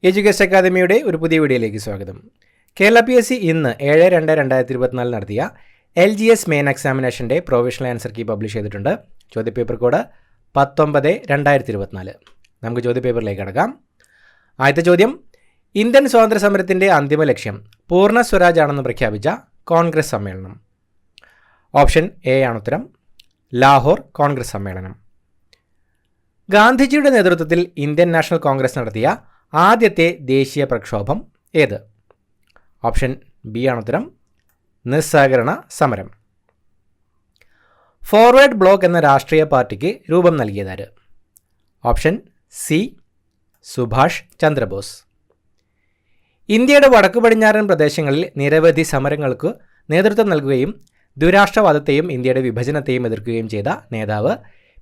Education അക്കാദമിയുടെ ഒരു പുതിയ വീഡിയോയിലേക്ക് സ്വാഗതം. കേരള PSC ഇന്ന് 7/2/2024 നടത്തിയ LGS മെയിൻ എക്സാമിനേഷൻ്റെ പ്രൊവിഷണൽ ആൻസർ കീ പബ്ലിഷ് ചെയ്തിട്ടുണ്ട്. ചോദ്യപേപ്പർ കോഡ് 19/2024. നമുക്ക് ചോദ്യപേപ്പറിലേക്ക് കടക്കാം. ആദ്യത്തെ ചോദ്യം, ഇന്ത്യൻ സ്വാതന്ത്ര്യ സമരത്തിൻ്റെ അന്തിമ ലക്ഷ്യം പൂർണ്ണ സ്വരാജ് ആണെന്ന് പ്രഖ്യാപിച്ച കോൺഗ്രസ് സമ്മേളനം. ഓപ്ഷൻ എ ആണ് ഉത്തരം, ലാഹോർ കോൺഗ്രസ് സമ്മേളനം. ഗാന്ധിജിയുടെ നേതൃത്വത്തിൽ ഇന്ത്യൻ നാഷണൽ കോൺഗ്രസ് നടത്തിയ ആദ്യത്തെ ദേശീയ പ്രക്ഷോഭം ഏത്? ഓപ്ഷൻ ബി ആണ് ഉത്തരം, നിസ്സഹകരണ സമരം. ഫോർവേഡ് ബ്ലോക്ക് എന്ന രാഷ്ട്രീയ പാർട്ടിക്ക് രൂപം നൽകിയതാര്? Option C, Subhash Chandrabose. ഇന്ത്യയുടെ വടക്കു പടിഞ്ഞാറൻ പ്രദേശങ്ങളിൽ നിരവധി സമരങ്ങൾക്ക് നേതൃത്വം നൽകുകയും ദുരാഷ്ട്രവാദത്തെയും ഇന്ത്യയുടെ വിഭജനത്തെയും എതിർക്കുകയും ചെയ്ത നേതാവ്,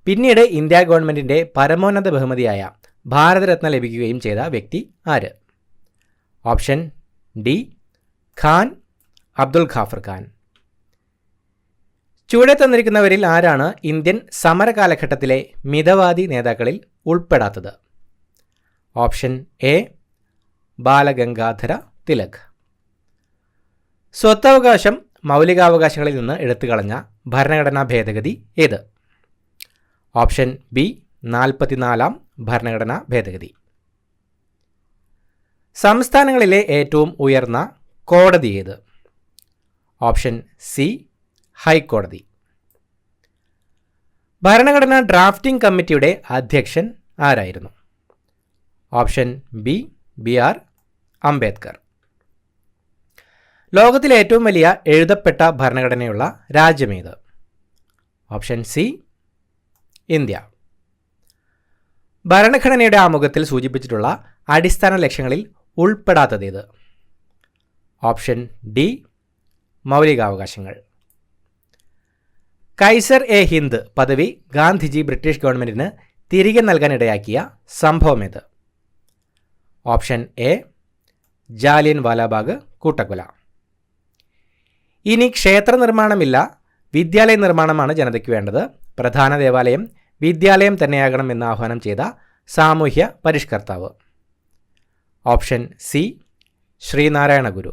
പിന്നീട് ഇന്ത്യ ഗവൺമെൻറ്റിൻ്റെ പരമോന്നത ബഹുമതിയായ ഭാരതരത്ന ലഭിക്കുകയും ചെയ്ത വ്യക്തി ആര്? Option D, Khan Abdul Ghaffar Khan. ചുവടെ തന്നിരിക്കുന്നവരിൽ ആരാണ് ഇന്ത്യൻ സമര കാലഘട്ടത്തിലെ മിതവാദി നേതാക്കളിൽ ഉൾപ്പെടാത്തത്? Option A, Balagangadhara Tilak. സ്വത്തവകാശം മൗലികാവകാശങ്ങളിൽ നിന്ന് എടുത്തുകളഞ്ഞ ഭരണഘടനാ ഭേദഗതി ഏത്? ഓപ്ഷൻ ബി, 44-ാം ഭരണഘടനാ ഭേദഗതി. സംസ്ഥാനങ്ങളിലെ ഏറ്റവും ഉയർന്ന കോടതി ഏത്? ഓപ്ഷൻ സി, ഹൈക്കോടതി. ഭരണഘടനാ ഡ്രാഫ്റ്റിംഗ് കമ്മിറ്റിയുടെ അധ്യക്ഷൻ ആരായിരുന്നു? Option B, BR Ambedkar. ലോകത്തിലെ ഏറ്റവും വലിയ എഴുതപ്പെട്ട ഭരണഘടനയുള്ള രാജ്യമേത്? Option C, India. ഭരണഘടനയുടെ ആമുഖത്തിൽ സൂചിപ്പിച്ചിട്ടുള്ള അടിസ്ഥാന ലക്ഷ്യങ്ങളിൽ ഉൾപ്പെടാത്തതേത്? ഓപ്ഷൻ ഡി, മൗലികാവകാശങ്ങൾ. കൈസർ എ ഹിന്ദ് പദവി ഗാന്ധിജി ബ്രിട്ടീഷ് ഗവൺമെൻറ്റിന് തിരികെ നൽകാനിടയാക്കിയ സംഭവമേത്? ഓപ്ഷൻ എ, ജാലിയൻ വാലാബാഗ് കൂട്ടക്കൊല. ഇനി ക്ഷേത്ര നിർമ്മാണമില്ല, വിദ്യാലയ നിർമ്മാണമാണ് ജനതയ്ക്ക് വേണ്ടത്, പ്രധാന ദേവാലയം വിദ്യാലയം തന്നെയാകണം എന്ന് ആഹ്വാനം ചെയ്ത സാമൂഹ്യ പരിഷ്കർത്താവ്? Option C, Sree Narayana Guru.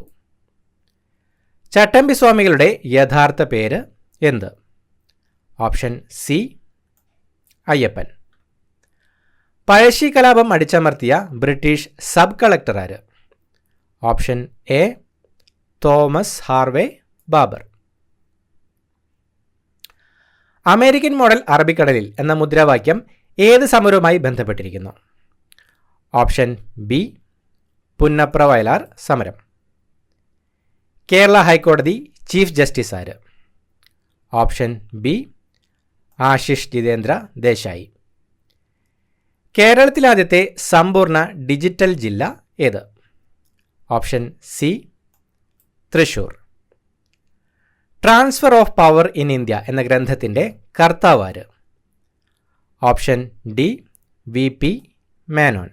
ചട്ടമ്പി സ്വാമികളുടെ യഥാർത്ഥ പേര് എന്ത്? Option C, Ayyappan. പഴശ്ശി കലാപം അടിച്ചമർത്തിയ ബ്രിട്ടീഷ് സബ് കളക്ടർ ആര്? Option A, Thomas Harvey Baber. American model അറബിക്കടലിൽ എന്ന മുദ്രാവാക്യം ഏത് സമരവുമായി ബന്ധപ്പെട്ടിരിക്കുന്നു? ഓപ്ഷൻ ബി, പുന്നപ്ര വയലാർ സമരം. കേരള ഹൈക്കോടതി ചീഫ് ജസ്റ്റിസ് ആര്? Option B, Ashish Jitendra Desai. കേരളത്തിലെ ആദ്യത്തെ സമ്പൂർണ്ണ ഡിജിറ്റൽ ജില്ല ഏത്? Option C, Thrissur. Transfer of power in India എന്ന ഗ്രന്ഥത്തിൻ്റെ കർത്താവ് ആര്? Option D, VP Menon.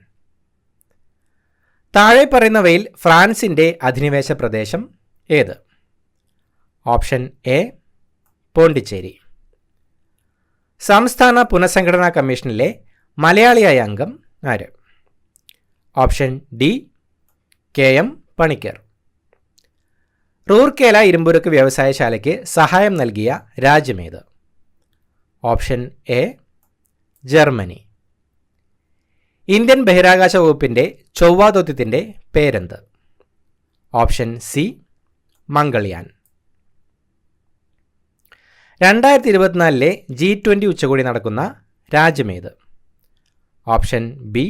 താഴെ പറയുന്നവയിൽ ഫ്രാൻസിൻ്റെ അധിനിവേശ പ്രദേശം ഏത്? Option A, Pondicherry. സംസ്ഥാന പുനഃസംഘടനാ കമ്മീഷനിലെ മലയാളിയായ അംഗം ആര്? Option D, KM Panikkar. Rourkela ഇരുമ്പുരുക്ക് വ്യവസായശാലയ്ക്ക് സഹായം നൽകിയ രാജ്യമേത്? Option A, Germany. ഇന്ത്യൻ ബഹിരാകാശ വകുപ്പിൻ്റെ ചൊവ്വ ദൗത്യത്തിൻ്റെ പേരെന്ത്? Option C, Mangalyaan. 2024 G20 ഉച്ചകോടി നടക്കുന്ന രാജ്യമേത്? Option B,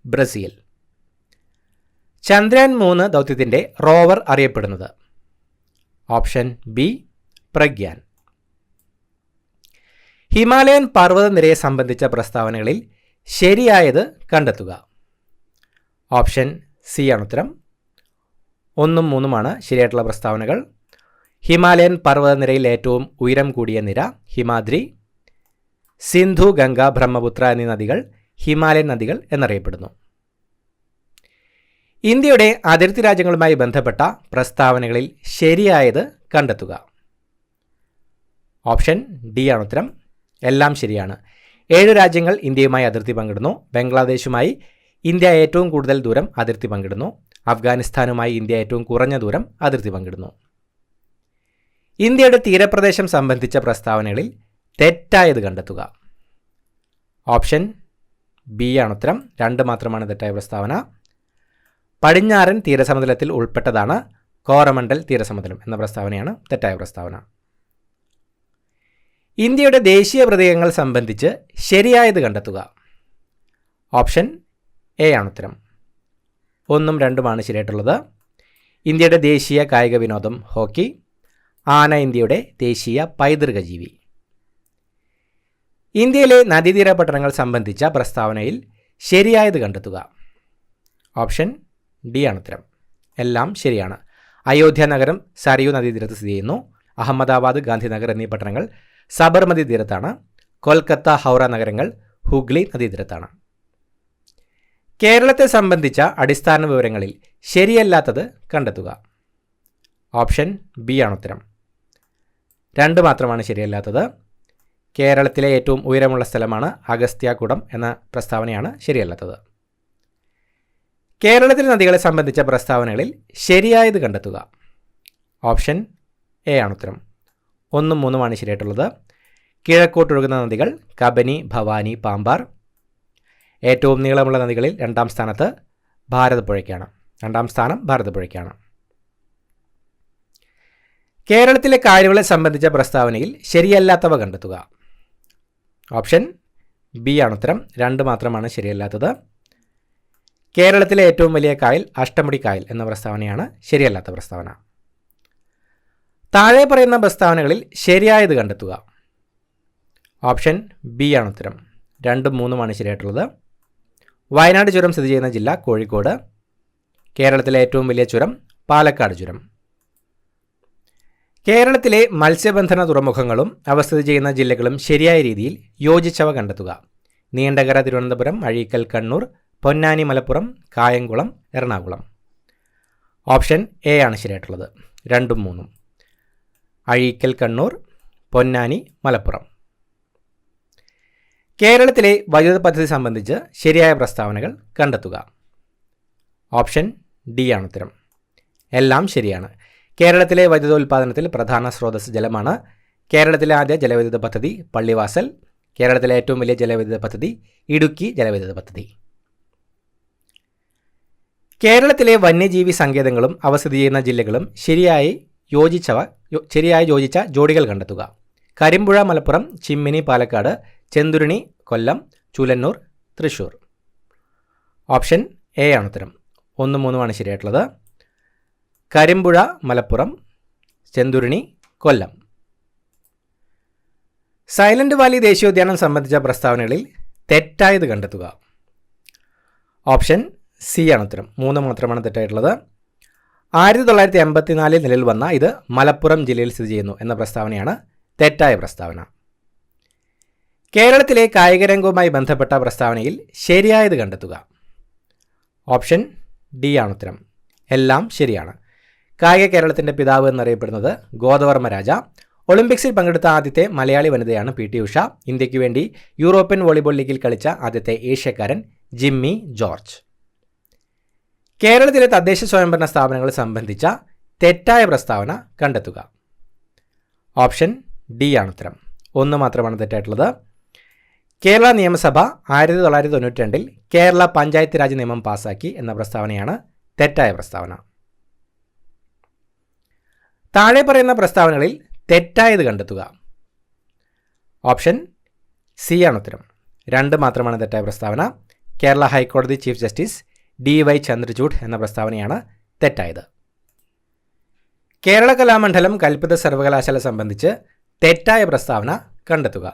Brazil. ചന്ദ്രയാൻ 3 ദൗത്യത്തിൻ്റെ റോവർ അറിയപ്പെടുന്നത്? Option B, Pragyan. ഹിമാലയൻ പർവ്വതനിരയെ സംബന്ധിച്ച പ്രസ്താവനകളിൽ ശരിയായത് കണ്ടെത്തുക. ഓപ്ഷൻ സി ആണ് ഉത്തരം, 1ഉം 3ഉമാണ് ശരിയായിട്ടുള്ള പ്രസ്താവനകൾ. ഹിമാലയൻ പർവ്വതനിരയിൽ ഏറ്റവും ഉയരം കൂടിയ നിര ഹിമാദ്രി. സിന്ധു, ഗംഗ, ബ്രഹ്മപുത്ര എന്നീ നദികൾ ഹിമാലയൻ നദികൾ എന്നറിയപ്പെടുന്നു. ഇന്ത്യയുടെ അതിർത്തി രാജ്യങ്ങളുമായി ബന്ധപ്പെട്ട പ്രസ്താവനകളിൽ ശരിയായത് കണ്ടെത്തുക. ഓപ്ഷൻ ഡി ആണ് ഉത്തരം, എല്ലാം ശരിയാണ്. 7 രാജ്യങ്ങൾ ഇന്ത്യയുമായി അതിർത്തി പങ്കിടുന്നു. ബംഗ്ലാദേശുമായി ഇന്ത്യ ഏറ്റവും കൂടുതൽ ദൂരം അതിർത്തി പങ്കിടുന്നു. അഫ്ഗാനിസ്ഥാനുമായി ഇന്ത്യ ഏറ്റവും കുറഞ്ഞ ദൂരം അതിർത്തി പങ്കിടുന്നു. ഇന്ത്യയുടെ തീരപ്രദേശം സംബന്ധിച്ച പ്രസ്താവനകളിൽ തെറ്റായത് കണ്ടെത്തുക. ഓപ്ഷൻ ബി ആണ് ഉത്തരം. 2 മാത്രമാണ് തെറ്റായ പ്രസ്താവന. പടിഞ്ഞാറൻ തീരസമതലത്തിൽ ഉൾപ്പെട്ടതാണ് കോറമണ്ടൽ തീരസമതലം എന്ന പ്രസ്താവനയാണ് തെറ്റായ പ്രസ്താവന. ഇന്ത്യയുടെ ദേശീയ പ്രതീകങ്ങൾ സംബന്ധിച്ച് ശരിയായത് കണ്ടെത്തുക. ഓപ്ഷൻ എ ആണ് ഉത്തരം. 1ഉം 2ഉമാണ് ശരിയായിട്ടുള്ളത്. ഇന്ത്യയുടെ ദേശീയ കായിക വിനോദം ഹോക്കി. ആന ഇന്ത്യയുടെ ദേശീയ പൈതൃക ജീവി. ഇന്ത്യയിലെ നദീതീര പട്ടണങ്ങൾ സംബന്ധിച്ച പ്രസ്താവനയിൽ ശരിയായത് കണ്ടെത്തുക. ഓപ്ഷൻ ഡി ആണ് ഉത്തരം. എല്ലാം ശരിയാണ്. അയോധ്യ നഗരം സരയൂ നദീതീരത്ത് സ്ഥിതി ചെയ്യുന്നു. അഹമ്മദാബാദ്, ഗാന്ധിനഗർ എന്നീ പട്ടണങ്ങൾ സബർമതി തീരത്താണ്. കൊൽക്കത്ത, ഹൗറ നഗരങ്ങൾ ഹുഗ്ലി നദീതീരത്താണ്. കേരളത്തെ സംബന്ധിച്ച അടിസ്ഥാന വിവരങ്ങളിൽ ശരിയല്ലാത്തത് കണ്ടെത്തുക. ഓപ്ഷൻ ബി ആണ് ഉത്തരം. 2 മാത്രമാണ് ശരിയല്ലാത്തത്. കേരളത്തിലെ ഏറ്റവും ഉയരമുള്ള സ്ഥലമാണ് അഗസ്ത്യാകൂടം എന്ന പ്രസ്താവനയാണ് ശരിയല്ലാത്തത്. കേരളത്തിലെ നദികളെ സംബന്ധിച്ച പ്രസ്താവനകളിൽ ശരിയായത് കണ്ടെത്തുക. ഓപ്ഷൻ എ ആണ് ഉത്തരം. 1ഉം 3ഉമാണ് ശരിയായിട്ടുള്ളത്. കിഴക്കോട്ടൊഴുകുന്ന നദികൾ കബനി, ഭവാനി, പാമ്പാർ. ഏറ്റവും നീളമുള്ള നദികളിൽ 2ാം സ്ഥാനത്ത് ഭാരതപ്പുഴയ്ക്കാണ്. 2ാം സ്ഥാനം ഭാരതപ്പുഴയ്ക്കാണ്. കേരളത്തിലെ കായലുകളെ സംബന്ധിച്ച പ്രസ്താവനയിൽ ശരിയല്ലാത്തവ കണ്ടെത്തുക. ഓപ്ഷൻ ബി ആണ് ഉത്തരം. 2 മാത്രമാണ് ശരിയല്ലാത്തത്. കേരളത്തിലെ ഏറ്റവും വലിയ കായൽ അഷ്ടമുടി കായൽ എന്ന പ്രസ്താവനയാണ് ശരിയല്ലാത്ത പ്രസ്താവന. താഴെ പറയുന്ന പ്രസ്താവനകളിൽ ശരിയായത് കണ്ടെത്തുക. ഓപ്ഷൻ ബി ആണ് ഉത്തരം. 2ഉം 3ഉമാണ് ശരിയായിട്ടുള്ളത്. വയനാട് ചുരം സ്ഥിതി ചെയ്യുന്ന ജില്ല കോഴിക്കോട്. കേരളത്തിലെ ഏറ്റവും വലിയ ചുരം പാലക്കാട് ചുരം. കേരളത്തിലെ മത്സ്യബന്ധന തുറമുഖങ്ങളും അവ സ്ഥിതി ചെയ്യുന്ന ജില്ലകളും ശരിയായ രീതിയിൽ യോജിച്ചവ കണ്ടെത്തുക. നീണ്ടകര തിരുവനന്തപുരം, അഴീക്കൽ കണ്ണൂർ, പൊന്നാനി മലപ്പുറം, കായംകുളം എറണാകുളം. ഓപ്ഷൻ എ ആണ് ശരിയായിട്ടുള്ളത്. 2ഉം 3ഉം. അഴീക്കൽ കണ്ണൂർ, പൊന്നാനി മലപ്പുറം. കേരളത്തിലെ വൈദ്യുത പദ്ധതി സംബന്ധിച്ച് ശരിയായ പ്രസ്താവനകൾ കണ്ടെത്തുക. ഓപ്ഷൻ ഡി ആണ് ഉത്തരം. എല്ലാം ശരിയാണ്. കേരളത്തിലെ വൈദ്യുതോൽപാദനത്തിൽ പ്രധാന സ്രോതസ് ജലമാണ്. കേരളത്തിലെ ആദ്യ ജലവൈദ്യുത പദ്ധതി പള്ളിവാസൽ. കേരളത്തിലെ ഏറ്റവും വലിയ ജലവൈദ്യുത പദ്ധതി ഇടുക്കി ജലവൈദ്യുത പദ്ധതി. കേരളത്തിലെ വന്യജീവി സങ്കേതങ്ങളും അവ സ്ഥിതി ചെയ്യുന്ന ജില്ലകളും ശരിയായി യോജിച്ച ജോഡികൾ കണ്ടെത്തുക. കരിമ്പുഴ മലപ്പുറം, ചിമ്മിനി പാലക്കാട്, ചെന്തുരുണി കൊല്ലം, ചൂലന്നൂർ തൃശ്ശൂർ. ഓപ്ഷൻ എ ആണ് ഉത്തരം. 1ഉം 3ഉമാണ് ശരിയായിട്ടുള്ളത്. കരിമ്പുഴ മലപ്പുറം, ചെന്തുരുണി കൊല്ലം. സൈലന്റ് വാലി ദേശീയോദ്യാനം സംബന്ധിച്ച പ്രസ്താവനകളിൽ തെറ്റായത് കണ്ടെത്തുക. ഓപ്ഷൻ സി ആണ് ഉത്തരം. 3 മാത്രമാണ് തെറ്റായിട്ടുള്ളത്. 1984 നിലവിൽ വന്ന ഇത് മലപ്പുറം ജില്ലയിൽ സ്ഥിതി ചെയ്യുന്നു എന്ന പ്രസ്താവനയാണ് തെറ്റായ പ്രസ്താവന. കേരളത്തിലെ കായിക രംഗവുമായി ബന്ധപ്പെട്ട പ്രസ്താവനയിൽ ശരിയായത് കണ്ടെത്തുക. ഓപ്ഷൻ ഡി ആണ് ഉത്തരം. എല്ലാം ശരിയാണ്. കായിക കേരളത്തിൻ്റെ പിതാവ് എന്നറിയപ്പെടുന്നത് ഗോദവർമ്മ രാജ. ഒളിമ്പിക്സിൽ പങ്കെടുത്ത ആദ്യത്തെ മലയാളി വനിതയാണ് പി ടി ഉഷ. ഇന്ത്യയ്ക്ക് വേണ്ടി യൂറോപ്യൻ വോളിബോൾ ലീഗിൽ കളിച്ച ആദ്യത്തെ ഏഷ്യക്കാരൻ ജിമ്മി ജോർജ്. കേരളത്തിലെ തദ്ദേശ സ്വയംഭരണ സ്ഥാപനങ്ങളെ സംബന്ധിച്ച തെറ്റായ പ്രസ്താവന കണ്ടെത്തുക. ഓപ്ഷൻ ഡി ആണ് ഉത്തരം. 1 മാത്രമാണ് തെറ്റായിട്ടുള്ളത്. കേരള നിയമസഭ 1992 കേരള പഞ്ചായത്ത് രാജ് നിയമം പാസാക്കി എന്ന പ്രസ്താവനയാണ് തെറ്റായ പ്രസ്താവന. താഴെ പറയുന്ന പ്രസ്താവനകളിൽ തെറ്റായത് കണ്ടെത്തുക. ഓപ്ഷൻ സി ആണ് ഉത്തരം. 2 മാത്രമാണ് തെറ്റായ പ്രസ്താവന. കേരള ഹൈക്കോടതി ചീഫ് ജസ്റ്റിസ് DY ചന്ദ്രചൂഡ് എന്ന പ്രസ്താവനയാണ് തെറ്റായത്. കേരള കലാമണ്ഡലം കൽപ്പിത സർവകലാശാല സംബന്ധിച്ച് തെറ്റായ പ്രസ്താവന കണ്ടെത്തുക.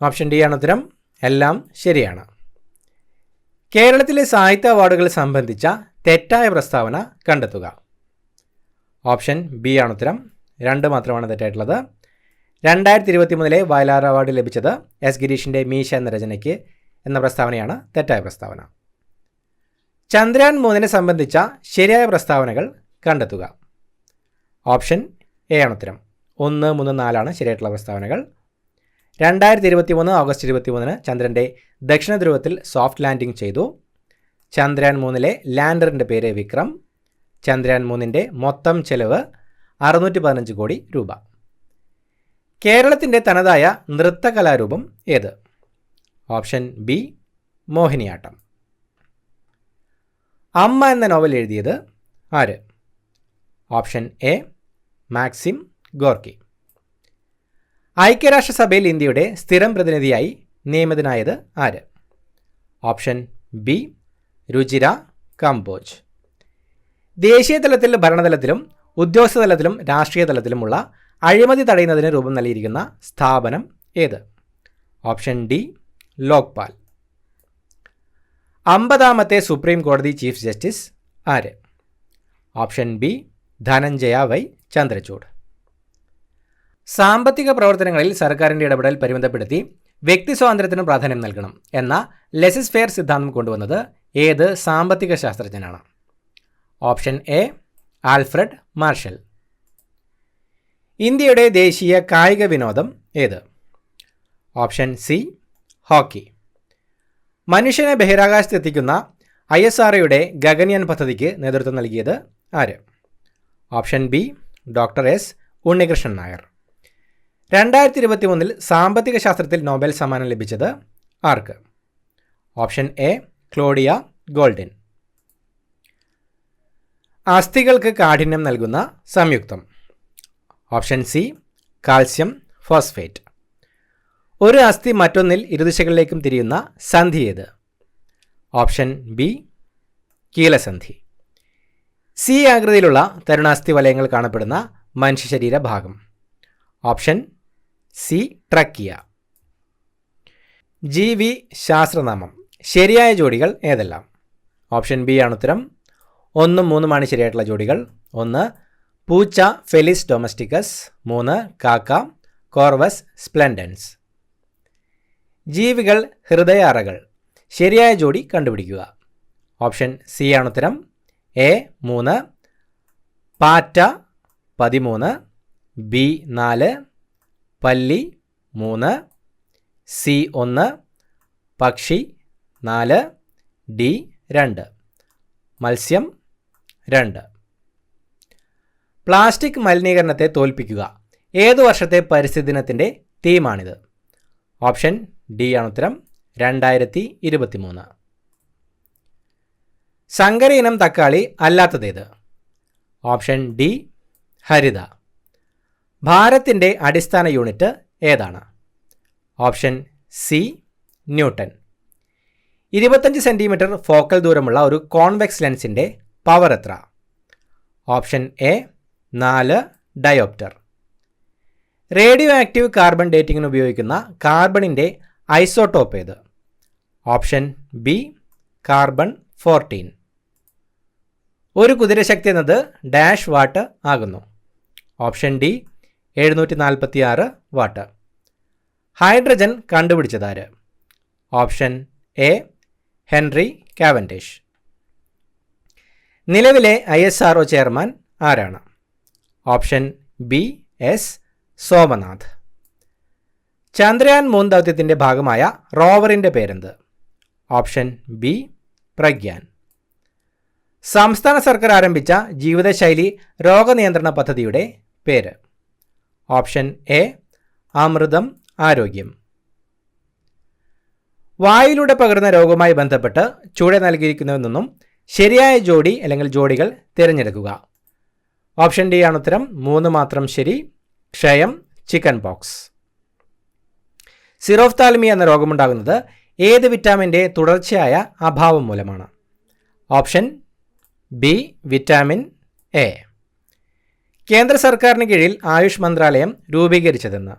ഓപ്ഷൻ ഡി ആണ് ഉത്തരം. എല്ലാം ശരിയാണ്. കേരളത്തിലെ സാഹിത്യ അവാർഡുകൾ സംബന്ധിച്ച തെറ്റായ പ്രസ്താവന കണ്ടെത്തുക. ഓപ്ഷൻ ബി ആണ് ഉത്തരം. 2 മാത്രമാണ് തെറ്റായിട്ടുള്ളത്. 2023 വയലാർ അവാർഡ് ലഭിച്ചത് എസ് ഗിരീഷിൻ്റെ മീശ എന്ന രചനയ്ക്ക് എന്ന പ്രസ്താവനയാണ് തെറ്റായ പ്രസ്താവന. ചന്ദ്രയാൻ 3 സംബന്ധിച്ച ശരിയായ പ്രസ്താവനകൾ കണ്ടെത്തുക. ഓപ്ഷൻ എ ആണ് ഉത്തരം. 1, 3, 4 ശരിയായിട്ടുള്ള പ്രസ്താവനകൾ. 2023 ഓഗസ്റ്റ് 23 ചന്ദ്രൻ്റെ ദക്ഷിണ ധ്രുവത്തിൽ സോഫ്റ്റ് ലാൻഡിംഗ് ചെയ്തു. ചന്ദ്രയാൻ 3 ലാൻഡറിൻ്റെ പേര് വിക്രം. ചന്ദ്രയാൻ 3 മൊത്തം ചെലവ് 615 കോടി രൂപ. കേരളത്തിൻ്റെ തനതായ നൃത്തകലാരൂപം ഏത്? Option B Mohiniyattam. അമ്മ എന്ന നോവൽ എഴുതിയത് ആര്? Option A Maxim Gorky. ഐക്യരാഷ്ട്രസഭയിൽ ഇന്ത്യയുടെ സ്ഥിരം പ്രതിനിധിയായി നിയമിതനായത് ആര്? Option B Ruchira Kamboj. ദേശീയ തലത്തിൽ, ഭരണതലത്തിലും ഉദ്യോഗസ്ഥ തലത്തിലും രാഷ്ട്രീയ തലത്തിലുമുള്ള അഴിമതി തടയുന്നതിന് രൂപം നൽകിയിരിക്കുന്ന സ്ഥാപനം ഏത്? Option D Lokpal. 50ാമത്തെ സുപ്രീം കോടതി ചീഫ് ജസ്റ്റിസ് ആര്? Option B Dhananjaya Y Chandrachud. സാമ്പത്തിക പ്രവർത്തനങ്ങളിൽ സർക്കാരിൻ്റെ ഇടപെടൽ പരിമിതപ്പെടുത്തി വ്യക്തി സ്വാതന്ത്ര്യത്തിന് പ്രാധാന്യം നൽകണം എന്ന ലെസിസ് ഫെയർ സിദ്ധാന്തം കൊണ്ടുവന്നത് ഏത് സാമ്പത്തിക ശാസ്ത്രജ്ഞനാണ്? Option A Alfred Marshall. ഇന്ത്യയുടെ ദേശീയ കായിക വിനോദം ഏത്? Option C hockey. മനുഷ്യനെ ബഹിരാകാശത്തെത്തിക്കുന്ന ISROയുടെ ഗഗൻയാൻ പദ്ധതിക്ക് നേതൃത്വം നൽകിയത് ആര്? Option B doctor S Unnikrishnan Nair. 2023 സാമ്പത്തിക ശാസ്ത്രത്തിൽ നോബൽ സമ്മാനം ലഭിച്ചത് ആർക്ക്? Option A Claudia Goldin. അസ്ഥികൾക്ക് കാഠിന്യം നൽകുന്ന സംയുക്തം? Option C calcium phosphate. ഒരു അസ്ഥി മറ്റൊന്നിൽ ഇരുദിശകളിലേക്കും തിരിയുന്ന സന്ധി ഏത്? Option B കീലസന്ധി. സി ആകൃതിയിലുള്ള തരുണാസ്ഥി വലയങ്ങൾ കാണപ്പെടുന്ന മനുഷ്യ ശരീര ഭാഗം? Option C trachea. ജീവി ശാസ്ത്രനാമം ശരിയായ ജോഡികൾ ഏതെല്ലാം? ഓപ്ഷൻ ബി ആണ് ഉത്തരം. 1, 3 ശരിയായിട്ടുള്ള ജോഡികൾ. 1 പൂച്ച ഫെലിസ് ഡൊമസ്റ്റിക്കസ്, 3 കാക്ക കോർവസ് സ്പ്ലെൻഡൻസ്. ജീവികൾ ഹൃദയ അറകൾ ശരിയായ ജോഡി കണ്ടുപിടിക്കുക. ഓപ്ഷൻ സി ആണ് ഉത്തരം. എ 3 പാറ്റ 13, ബി 4 പല്ലി 3, സി 1 പക്ഷി 4, ഡി 2 മത്സ്യം 2. പ്ലാസ്റ്റിക് മലിനീകരണത്തെ തോൽപ്പിക്കുക ഏതു വർഷത്തെ പരിസ്ഥിതി ദിനത്തിൻ്റെ തീമാണിത്? ഓപ്ഷൻ ഡി ആണ് ഉത്തരം. 2023. സങ്കര ഇനം തക്കാളി അല്ലാത്തതേത്? ഓപ്ഷൻ ഡി ഹരിത. ഭാരത്തിൻ്റെ അടിസ്ഥാന യൂണിറ്റ് ഏതാണ്? Option C Newton. 25 centimetre focal ദൂരമുള്ള ഒരു കോൺവെക്സ് ലെൻസിൻ്റെ പവർ എത്ര? Option A 4 dioptre. Radio active carbon ഡേറ്റിങ്ങിന് ഉപയോഗിക്കുന്ന കാർബണിൻ്റെ ഐസോട്ടോപ്പ് ഏത്? Option B carbon 14. ഒരു കുതിരശക്തി എന്നത് ഡാഷ് വാട്ട് ആകുന്നു? Option D 746 watt. ഹൈഡ്രജൻ കണ്ടുപിടിച്ചതാര്? Option A Henry Cavendish. നിലവിലെ ISRO ചെയർമാൻ ആരാണ്? Option B S Somanath. Chandrayaan 3 ദൗത്യത്തിൻ്റെ ഭാഗമായ റോവറിൻ്റെ പേരെന്ത്? Option B Pragyan. സംസ്ഥാന സർക്കാർ ആരംഭിച്ച ജീവിതശൈലി രോഗനിയന്ത്രണ പദ്ധതിയുടെ പേര്? ഓപ്ഷൻ എ അമൃതം ആരോഗ്യം. വായുവിലൂടെ പകരുന്ന രോഗവുമായി ബന്ധപ്പെട്ട് ചുവടെ നൽകിയിരിക്കുന്നതിൽ നിന്നും ശരിയായ ജോഡി അല്ലെങ്കിൽ ജോഡികൾ തിരഞ്ഞെടുക്കുക. ഓപ്ഷൻ ഡി ആണ് ഉത്തരം. 3 മാത്രം ശരി. ക്ഷയം, ചിക്കൻ പോക്സ്. സിറോഫ്താൽമി എന്ന രോഗമുണ്ടാകുന്നത് ഏത് വിറ്റാമിൻ്റെ തുടർച്ചയായ അഭാവം മൂലമാണ്? Option B vitamin A. കേന്ദ്ര സർക്കാരിന് കീഴിൽ ആയുഷ് മന്ത്രാലയം രൂപീകരിച്ചതെന്ന്?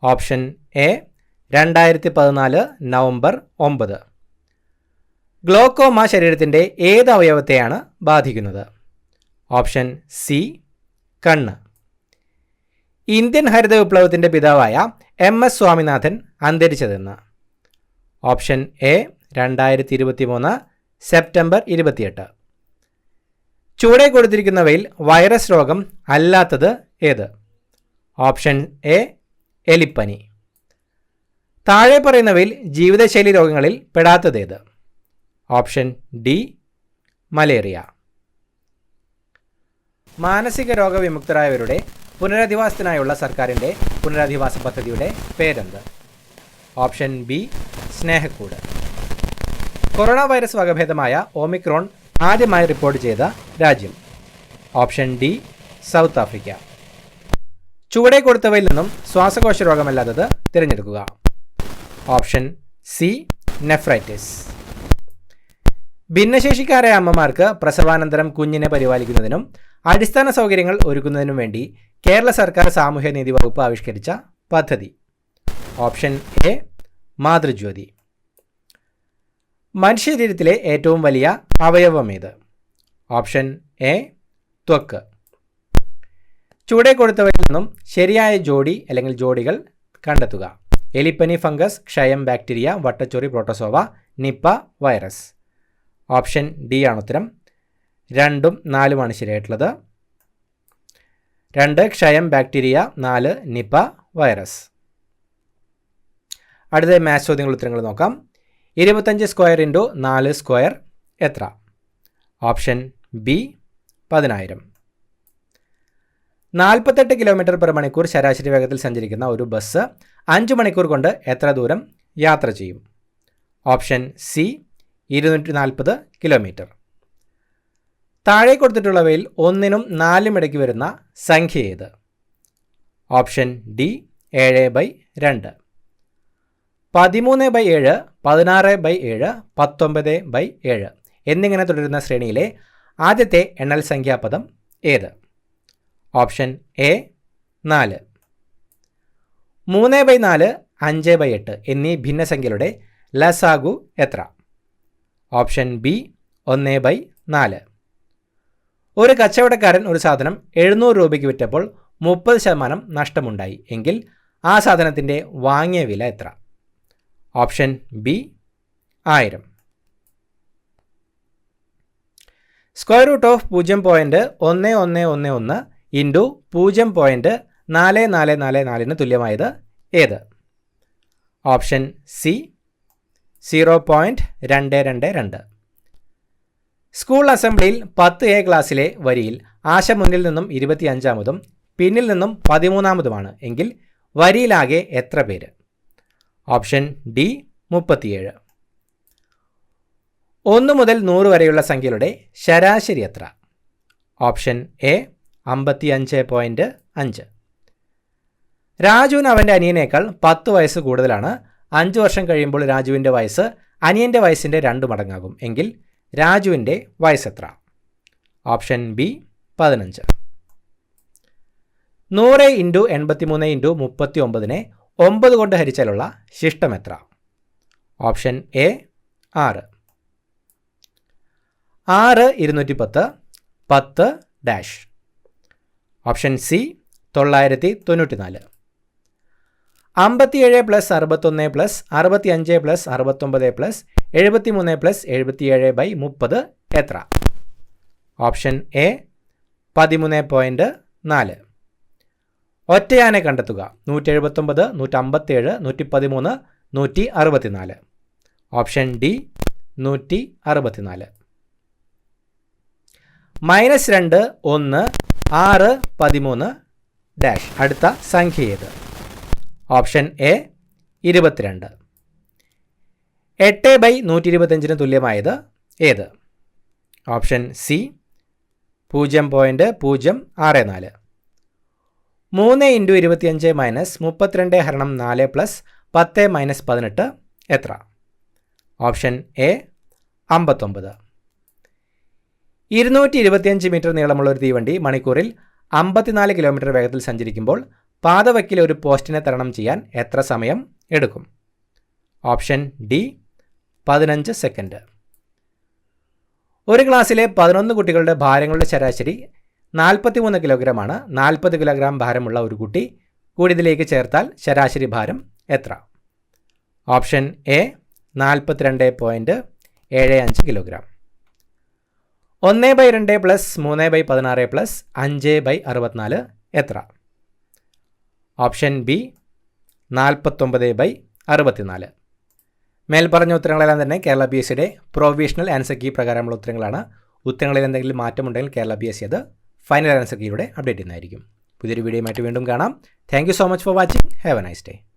Option A 2014 November 9. ഗ്ലോക്കോമ ശരീരത്തിൻ്റെ ഏത് അവയവത്തെയാണ് ബാധിക്കുന്നത്? ഓപ്ഷൻ സി കണ്ണ്. ഇന്ത്യൻ ഹരിത വിപ്ലവത്തിൻ്റെ പിതാവായ MS സ്വാമിനാഥൻ അന്തരിച്ചതെന്ന്? Option A 2023 September 28. ചുവടെ കൊടുത്തിരിക്കുന്നവയിൽ വൈറസ് രോഗം അല്ലാത്തത് ഏത്? ഓപ്ഷൻ എ എലിപ്പനി. താഴെ പറയുന്നവയിൽ ജീവിതശൈലി രോഗങ്ങളിൽ പെടാത്തതേത്? Option D malaria. മാനസിക രോഗവിമുക്തരായവരുടെ പുനരധിവാസത്തിനായുള്ള സർക്കാരിൻ്റെ പുനരധിവാസ പദ്ധതിയുടെ പേരെന്ത്? Option B Snehakkoodu. Corona virus വകഭേദമായ ഒമിക്രോൺ ആദ്യമായി റിപ്പോർട്ട് ചെയ്ത രാജ്യം? Option D South Africa. ചുവടെ കൊടുത്തവയിൽ നിന്നും ശ്വാസകോശ രോഗമല്ലാത്തത് തിരഞ്ഞെടുക്കുക. Option C nephritis. ഭിന്നശേഷിക്കാരായ അമ്മമാർക്ക് പ്രസവാനന്തരം കുഞ്ഞിനെ പരിപാലിക്കുന്നതിനും അടിസ്ഥാന സൗകര്യങ്ങൾ ഒരുക്കുന്നതിനും വേണ്ടി കേരള സർക്കാർ സാമൂഹ്യനീതി വകുപ്പ് ആവിഷ്കരിച്ച പദ്ധതി? Option A Mathrujyothi. മനുഷ്യശരീരത്തിലെ ഏറ്റവും വലിയ അവയവം ഏത്? ഓപ്ഷൻ എ ത്വക്ക്. ചുവടെ കൊടുത്തവയിൽ നിന്നും ശരിയായ ജോഡി അല്ലെങ്കിൽ ജോഡികൾ കണ്ടെത്തുക. എലിപ്പനി, ഫംഗസ്, ക്ഷയം, ബാക്ടീരിയ, വട്ടച്ചൊറി, protozoa, Nipah, virus. Option D ആണ് ഉത്തരം. 2ഉം 4ഉമാണ് ശരിയായിട്ടുള്ളത്. 2 ക്ഷയം, ബാക്ടീരിയ, 4 നിപ്പ, വൈറസ്. അടുത്ത മാത്സ് ചോദ്യങ്ങൾ ഉത്തരങ്ങൾ നോക്കാം. 25 സ്ക്വയർ ഇൻറ്റു 4 സ്ക്വയർ എത്ര? Option B 10,000. 48 കിലോമീറ്റർ പെർ മണിക്കൂർ ശരാശരി വേഗത്തിൽ സഞ്ചരിക്കുന്ന ഒരു ബസ് 5 മണിക്കൂർ കൊണ്ട് എത്ര ദൂരം യാത്ര ചെയ്യും? Option C 240 kilometre. താഴെ കൊടുത്തിട്ടുള്ളവയിൽ ഒന്നിനും 4നും ഇടയ്ക്ക് വരുന്ന സംഖ്യ ഏത്? Option D 7/2. 13/7, 16/7, 19/7 എന്നിങ്ങനെ തുടരുന്ന ശ്രേണിയിലെ ആദ്യത്തെ എണ്ണൽ സംഖ്യാപദം ഏത്? Option A 4. 3/4, 5/8 എന്നീ ഭിന്നസംഖ്യകളുടെ ലസാഗു എത്ര? Option B 1/4. ഒരു കച്ചവടക്കാരൻ ഒരു സാധനം 700 രൂപയ്ക്ക് വിറ്റപ്പോൾ 30% നഷ്ടമുണ്ടായി എങ്കിൽ ആ സാധനത്തിൻ്റെ വാങ്ങിയ വില എത്ര? Option B 1000. Square root of 0.1111 into 0.4444 തുല്യമായത് ഏത്? Option C 0.222. സ്കൂൾ അസംബ്ലിയിൽ 10A ക്ലാസ്സിലെ വരിയിൽ ആശ മുന്നിൽ നിന്നും 25-ാമതും പിന്നിൽ നിന്നും 13-ാമതുമാണ് എങ്കിൽ വരിയിലാകെ എത്ര പേര്? Option D 37. 1 മുതൽ 100 വരെയുള്ള സംഖ്യകളുടെ ശരാശരി എത്ര? Option A 55.5. രാജുവിന് അവൻ്റെ അനിയനേക്കാൾ 10 വയസ്സ് കൂടുതലാണ്. 5 വർഷം കഴിയുമ്പോൾ രാജുവിൻ്റെ വയസ്സ് അനിയൻ്റെ വയസ്സിൻ്റെ 2 മടങ്ങാകും എങ്കിൽ രാജുവിൻ്റെ വയസ്സെത്ര? Option B 15. 100 ഇൻറ്റു 83 ഇൻറ്റു 39 9 കൊണ്ട് ഹരിച്ചാലുള്ള ശിഷ്ടം എത്ര? Option A 6. 6 210, 10 dash. Option C 994. 57 + 61 + 65 + 69 + 73 + 77/30 എത്ര? Option A 13.4. ഒറ്റയാനെ കണ്ടെത്തുക. 179, 157, 113, 164. Option D 164. -2, 1, 6, 13 ഡാഷ്. അടുത്ത സംഖ്യ ഏത്? Option A 22. 8/125 തുല്യമായത് ഏത്? Option C 0.064. 3 × 25 - 32 / 4 + 10 - 18 എത്ര? Option A 59. 225 മീറ്റർ നീളമുള്ള ഒരു തീവണ്ടി മണിക്കൂറിൽ 54 കിലോമീറ്റർ വേഗത്തിൽ സഞ്ചരിക്കുമ്പോൾ പാതവക്കിലെ ഒരു പോസ്റ്റിനെ തരണം ചെയ്യാൻ എത്ര സമയം എടുക്കും? Option D 15 second. ഒരു ക്ലാസ്സിലെ 11 കുട്ടികളുടെ ഭാരങ്ങളുടെ ശരാശരി 43 കിലോഗ്രാമാണ്. 40 കിലോഗ്രാം ഭാരമുള്ള ഒരു കുട്ടി കൂടി ഇതിലേക്ക് ചേർത്താൽ ശരാശരി ഭാരം എത്ര? Option A 42.75 kilogram. 1/2 + 3/16 + 5/64 എത്ര? Option B 49/64. മേൽപ്പറഞ്ഞ ഉത്തരങ്ങളെല്ലാം തന്നെ കേരള പി എസ് സിയുടെ പ്രൊവിഷണൽ ആൻസർ കീ പ്രകാരമുള്ള ഉത്തരങ്ങളാണ്. ഉത്തരങ്ങളിൽ എന്തെങ്കിലും മാറ്റമുണ്ടെങ്കിൽ കേരള പി എസ് സി അത് ഫൈനൽ ആൻസർ കീയിലൂടെ അപ്ഡേറ്റ് ചെയ്യുന്നതായിരിക്കും. പുതിയൊരു വീഡിയോയുമായിട്ട് വീണ്ടും കാണാം. Thank you so much for watching. Have A nice day.